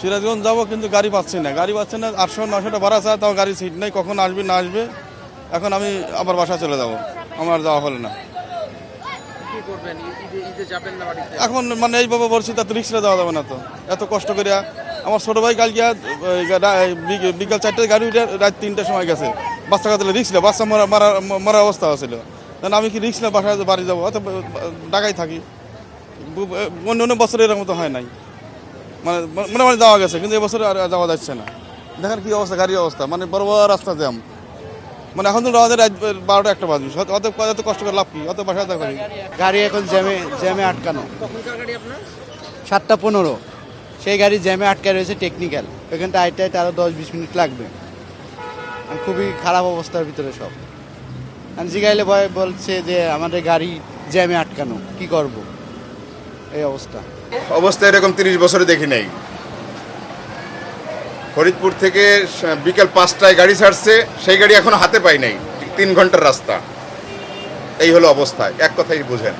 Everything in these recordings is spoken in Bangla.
সিরাজগঞ্জ যাবো কিন্তু গাড়ি পাচ্ছি না, 800-900 ভাড়া চায়, তাও গাড়ি সিট নেই, কখন আসবে না আসবে। এখন আমি আবার বাসা চলে যাব, আমার যাওয়া হলো না। এখন মানে এইভাবে বলছি, তাতে রিক্সা যাওয়া যাবে না তো, এত কষ্ট করিয়া। আমার ছোটো ভাই কাল গিয়া বিকাল 4টায় গাড়ি উঠে রাত 3টার সময় গেছে, বাচ্চা কাতলে রিক্স ছিল, বাচ্চা মরা অবস্থা হয়েছিল। তাহলে আমি কি রিক্স না বাসায় বাড়ি যাবো, অত ঢাকায় থাকি। অন্য বছর এরকম মতো হয় নাই, মানে মোটামুটি যাওয়া গেছে, কিন্তু এবছর আর যাওয়া যাচ্ছে না। দেখেন কি অবস্থা, গাড়ির অবস্থা, মানে বড় বড় রাস্তা জ্যাম। মানে এখন তো রাত 12টা-1টা বাজবে, অত কষ্ট করে লাভ কি, অত বাসায় থাকবে। গাড়ি এখন জ্যামে আটকানো। 7টা 15, সেই গাড়ি জ্যামে আটকায় রয়েছে টেকনিক্যাল। এখান থেকে আইতে আরও 10-20 মিনিট লাগবে। খুবই খারাপ অবস্থার ভিতরে সব। জিগাইলে ভয় বলছে যে আমাদের গাড়ি জ্যামে আটকানো, কি করব এই অবস্থা এরকম 30 বছরে দেখি নাই। ফরিদপুর থেকে বিকেল 5টায় গাড়ি ছাড়ছে, সেই গাড়ি এখনো হাতে পাই নাই। 3 ঘন্টার রাস্তা, এই হলো অবস্থা। এক কথাই বোঝেন,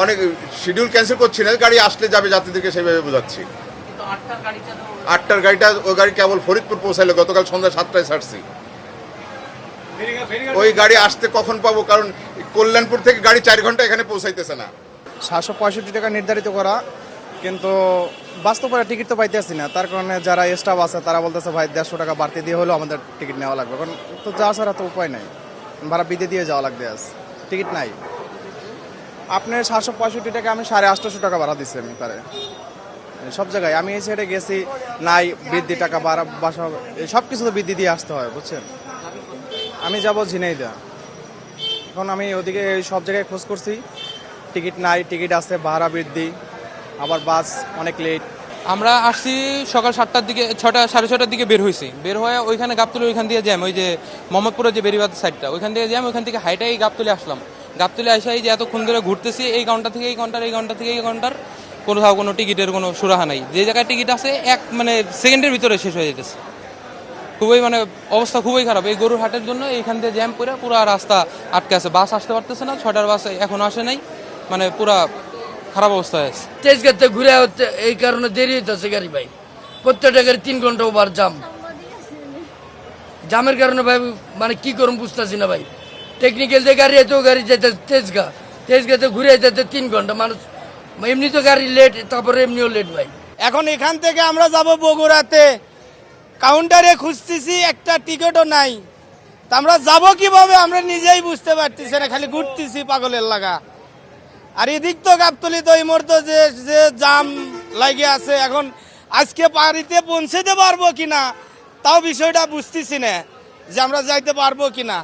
অনেক শিডিউল ক্যান্সেল করছি না, গাড়ি আসলে যাবে যাত্রীদেরকে সেইভাবে বোঝাচ্ছি। 8টার গাড়িটা, ওই গাড়ি কেবল ফরিদপুর পৌঁছাইলো, গতকাল সন্ধ্যা 7টায় ছাড়ছি। ওই গাড়ি আসতে কখন পাবো, কারণ কল্যাণপুর থেকে গাড়ি 4 ঘন্টা এখানে পৌঁছাইতেছে না। 765 টাকা নির্ধারিত করা, কিন্তু বাস্তবে টিকিট তো পাইতেছি না। তার কারণে যারা স্টাফ আছে তারা বলতেছে ভাই 150 টাকা বাড়তি দিয়ে হলেও আমাদের টিকিট নেওয়া লাগবে, কারণ তো যাওয়া ছাড়া তো উপায় নাই, ভাড়া বিদে দিয়ে যাওয়া লাগবে, আজ টিকিট নাই। আপনার 765 টাকা আমি 850 টাকা ভাড়া দিচ্ছি আমি তারে সব জায়গায়। আমি এই সাইডে গেছি, নাই বৃদ্ধি টাকা ভাড়া, বাসা সব কিছু তো বৃদ্ধি দিয়ে আসতে হয়, বুঝছেন। আমি যাব ঝিনাইদহ, এখন আমি ওদিকে সব জায়গায় খোঁজ করছি, টিকিট নাই, টিকিট আছে, ভাড়া বৃদ্ধি, আবার বাস অনেক লেট। আমরা আসছি সকাল 7টার দিকে, 6টা-6:30টার দিকে বের হয়েছি। বের হয়ে ওইখানে গাবতলী, ওইখান দিয়ে জ্যাম, ওই যে মোহাম্মদপুরের যে বেরিবাদ সাইডটা, ওইখান থেকে জ্যাম। ওইখান থেকে হাইটাই গাবতলী আসলাম। গাবতলী আসে এই যে এতক্ষণ ধরে ঘুরতেছি, এই কাউন্টার থেকে এই কাউন্টার, এই কাউন্টার থেকে এই কাউন্টার, কোথাও কোনো টিকিটের কোনো সুরাহা নাই। যে জায়গায় টিকিট আছে মানে সেকেন্ডের ভিতরে শেষ হয়ে যেতেছে। খুবই মানে অবস্থা খুবই খারাপ। এই গরুর হাটের জন্য এইখান দিয়ে জ্যাম করে পুরো রাস্তা আটকে আছে, বাস আসতে পারতেছে না। 6টার বাস এখনো আসে নাই, মানে পুরা খারাপ অবস্থা আছে। তেজগাঁতে ঘুরে হচ্ছে, এই কারণে দেরি হইতেছে গাড়ি ভাই। প্রত্যেকটা গাড়ি 3 ঘন্টা ওভার জামের কারণে ভাই, মানে কি করুন বুঝতেছি না ভাই। টেকনিক্যাল যে গাড়ি আছে, ও গাড়ি যেতে তেজগাঁতে ঘুরে যেতে 3 ঘন্টা। মানুষ এমনি তো গাড়ি লেট, তারপরে এমনিও লেট ভাই। এখন এখান থেকে আমরা যাব বগুড়াতে, কাউন্টারে খুঁজতেছি, একটা টিকিটও নাই। তা আমরা যাব কিভাবে আমরা নিজেই বুঝতে পারতেছি না, খালি ঘুরতেছি পাগলের লাগা। আর এদিক তো গাবতলী তো এই মুহূর্তে যে জাম লাগে আছে, এখন আজকে বাড়িতে পৌঁছতে পারবো কিনা তাও বিষয়টা বুঝতেছি না, যে আমরা যাইতে পারবো কিনা।